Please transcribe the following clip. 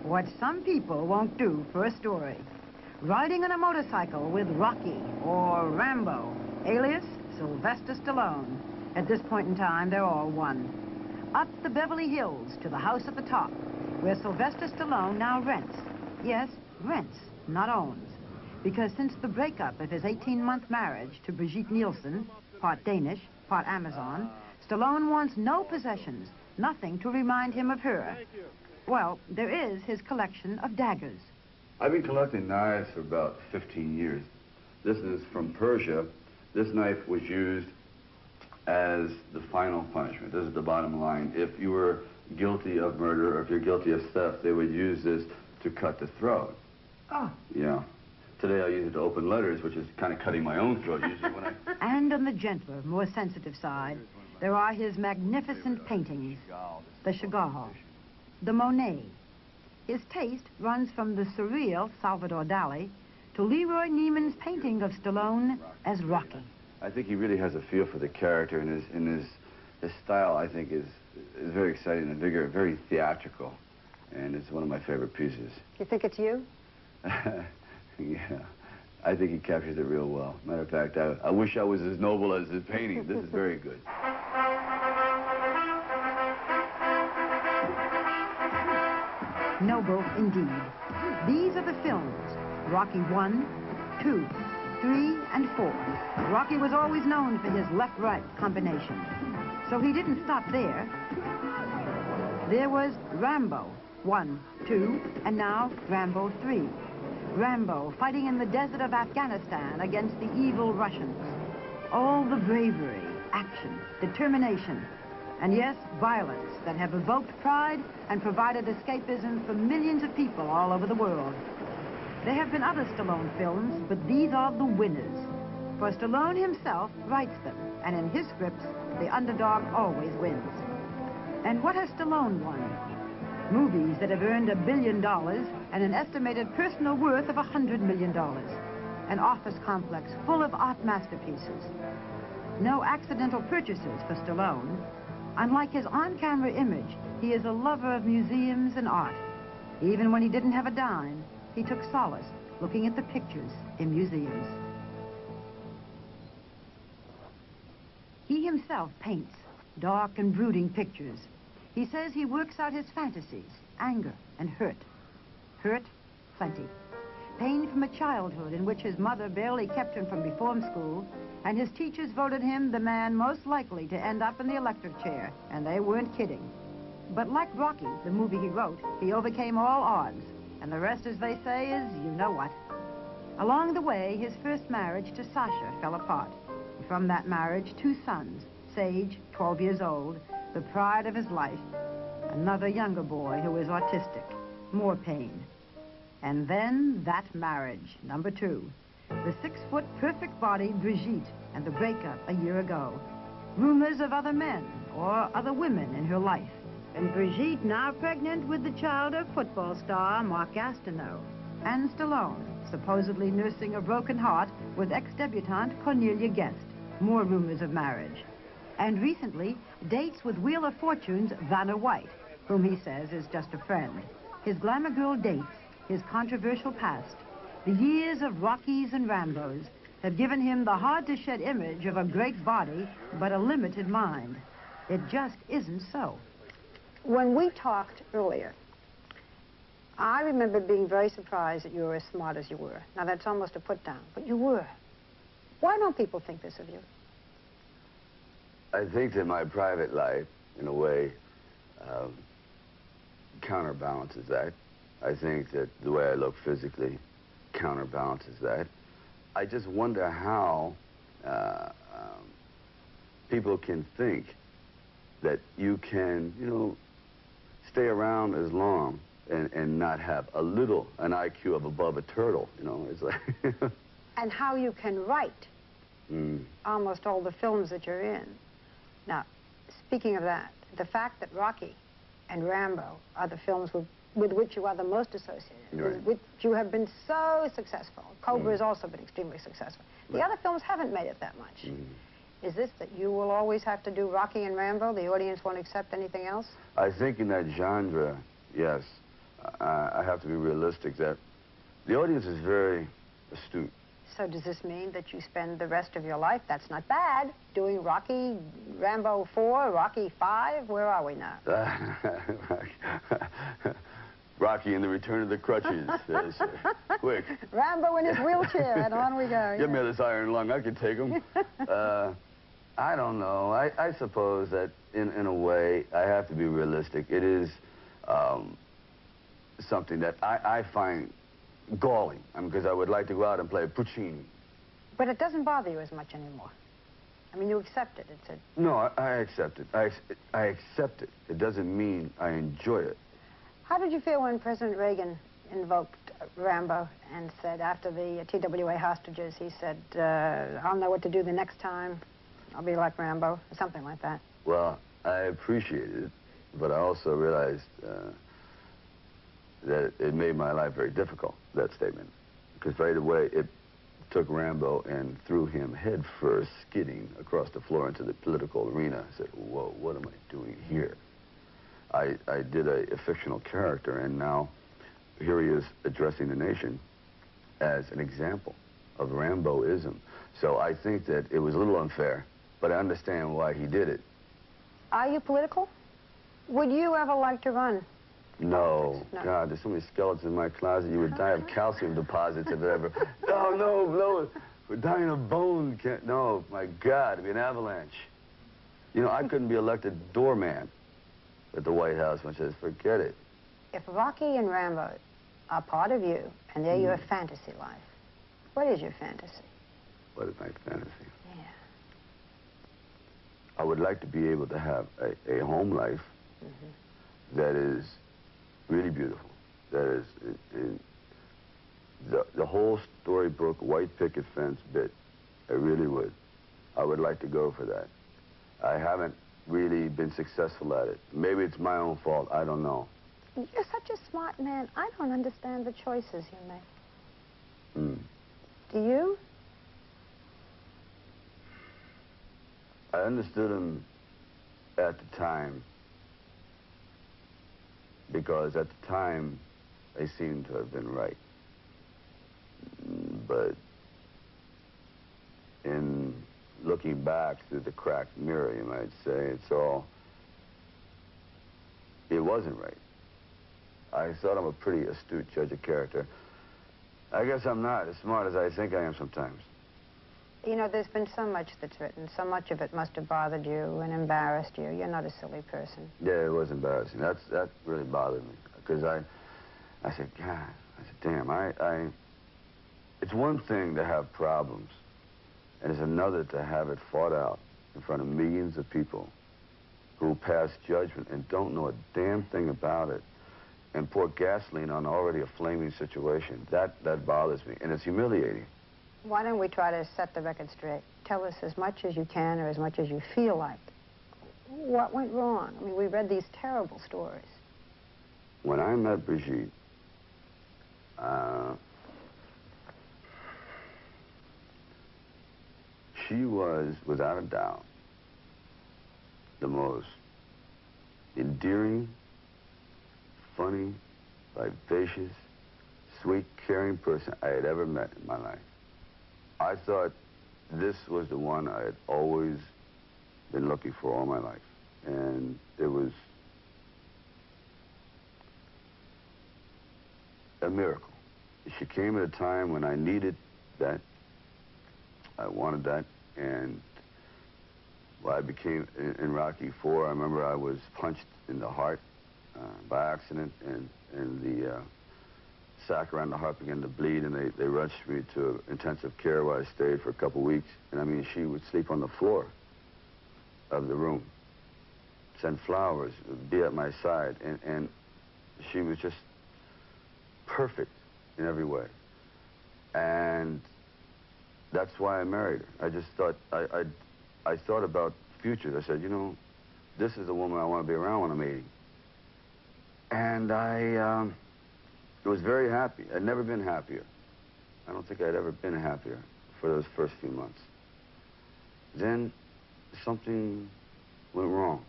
What some people won't do for a story. Riding on a motorcycle with Rocky or Rambo, alias Sylvester Stallone. At this point in time, they're all one. Up the Beverly Hills to the house at the top, where Sylvester Stallone now rents. Yes, rents, not owns. Because since the breakup of his 18-month marriage to Brigitte Nielsen, part Danish, part Amazon, Stallone wants no possessions, nothing to remind him of her. Well, there is his collection of daggers. I've been collecting knives for about 15 years. This is from Persia. This knife was used as the final punishment. This is the bottom line. If you were guilty of murder or if you're guilty of theft, they would use this to cut the throat. Oh. Yeah. Today I use it to open letters, which is kind of cutting my own throat usually when I... And on the gentler, more sensitive side, there are his magnificent paintings. The Chagall, the Monet. His taste runs from the surreal Salvador Dali to Leroy Neiman's painting of Stallone as Rocky. I think he really has a feel for the character, and his style, I think, is very exciting and very theatrical, and it's one of my favorite pieces. You think it's you? Yeah, I think he captures it real well. Matter of fact, I wish I was as noble as his painting. This is very good. Noble indeed. These are the films. Rocky 1, 2, 3, and 4. Rocky was always known for his left-right combination. So he didn't stop there. There was Rambo 1, 2, and now Rambo 3. Rambo fighting in the desert of Afghanistan against the evil Russians. All the bravery, action, determination, and yes, violence that have evoked pride and provided escapism for millions of people all over the world. There have been other Stallone films, but these are the winners. For Stallone himself writes them, and in his scripts, the underdog always wins. And what has Stallone won? Movies that have earned $1 billion and an estimated personal worth of $100 million. An office complex full of art masterpieces. No accidental purchases for Stallone. Unlike his on-camera image, he is a lover of museums and art. Even when he didn't have a dime, he took solace looking at the pictures in museums. He himself paints dark and brooding pictures. He says he works out his fantasies, anger and hurt. Hurt, plenty. Pain from a childhood in which his mother barely kept him from reform school, and his teachers voted him the man most likely to end up in the electric chair, and they weren't kidding. But like Rocky, the movie he wrote, he overcame all odds, and the rest, as they say, is you know what. Along the way, his first marriage to Sasha fell apart. From that marriage, 2 sons, Sage, 12 years old, the pride of his life, another younger boy who is autistic, more pain. And then that marriage, number 2. The 6-foot perfect body Brigitte and the breakup a year ago. Rumors of other men or other women in her life. And Brigitte now pregnant with the child of football star Mark Gastineau. And Stallone, supposedly nursing a broken heart with ex-debutante Cornelia Guest. More rumors of marriage. And recently, dates with Wheel of Fortune's Vanna White, whom he says is just a friend. His glamour girl dates, his controversial past, the years of Rockies and Rambos have given him the hard-to-shed image of a great body, but a limited mind. It just isn't so. When we talked earlier, I remember being very surprised that you were as smart as you were. Now, that's almost a put-down, but you were. Why don't people think this of you? I think that my private life, in a way, counterbalances that. I think that the way I look physically counterbalances that. I just wonder how people can think that you can, you know, stay around as long and not have an IQ of above a turtle, you know. It's like... And how you can write almost all the films that you're in. Now, speaking of that, the fact that Rocky and Rambo are the films with which you are the most associated, right, with which you have been so successful. Cobra has also been extremely successful. The other films haven't made it that much. Is this that you will always have to do Rocky and Rambo? The audience won't accept anything else? I think in that genre, yes. I have to be realistic that the audience is very astute. So does this mean that you spend the rest of your life, that's not bad, doing Rocky, Rambo 4, Rocky 5? Where are we now? Rocky and the Return of the Crutches. Quick. Rambo in his wheelchair, and on we go. Give me this iron lung. I can take him. I don't know. I suppose that in a way, I have to be realistic. It is something that I find galling, because I would like to go out and play Puccini. But it doesn't bother you as much anymore. I mean, you accept it. It's a... No, I accept it. I accept it. It doesn't mean I enjoy it. How did you feel when President Reagan invoked Rambo and said, after the TWA hostages, he said, I'll know what to do the next time. I'll be like Rambo, or something like that? Well, I appreciated it, but I also realized that it made my life very difficult, that statement. Because right away, it took Rambo and threw him head first, skidding across the floor into the political arena. I said, whoa, what am I doing here? I did a fictional character, and now here he is addressing the nation as an example of Ramboism. So I think that it was a little unfair, but I understand why he did it. Are you political? Would you ever like to run? No. God, there's so many skeletons in my closet. You would die of calcium deposits if it ever... No. We're dying of bone. No, my God, it'd be an avalanche. You know, I couldn't be elected doorman at the White House, which says, forget it. If Rocky and Rambo are part of you, and they're your fantasy life, what is your fantasy? What is my fantasy? Yeah. I would like to be able to have a home life that is really beautiful. That is, the whole storybook white picket fence bit, I really would. I would like to go for that. I haven't really been successful at it. Maybe it's my own fault. I don't know. You're such a smart man. I don't understand the choices you make. Do you? I understood them at the time because at the time they seemed to have been right. But in looking back through the cracked mirror, you might say, it wasn't right. I thought I'm a pretty astute judge of character. I guess I'm not as smart as I think I am sometimes. You know, there's been so much that's written. So much of it must have bothered you and embarrassed you. You're not a silly person. Yeah, it was embarrassing. That really bothered me. Because I said, God, damn, it's one thing to have problems, and it's another to have it fought out in front of millions of people who pass judgment and don't know a damn thing about it and pour gasoline on already a flaming situation. That bothers me, and it's humiliating. Why don't we try to set the record straight? Tell us as much as you can or as much as you feel like. What went wrong? I mean, we read these terrible stories. When I met Brigitte, she was, without a doubt, the most endearing, funny, vivacious, sweet, caring person I had ever met in my life. I thought this was the one I had always been looking for all my life. And it was a miracle. She came at a time when I needed that. I wanted that. And I became, in Rocky 4, I remember I was punched in the heart by accident, and the sac around the heart began to bleed, and they rushed me to intensive care where I stayed for a couple weeks. And I mean, she would sleep on the floor of the room, send flowers, be at my side, and she was just perfect in every way. And that's why I married her. I just thought, I thought about futures. I said, you know, this is the woman I want to be around when I'm 80. And I was very happy. I'd never been happier. I don't think I'd ever been happier for those first few months. Then something went wrong.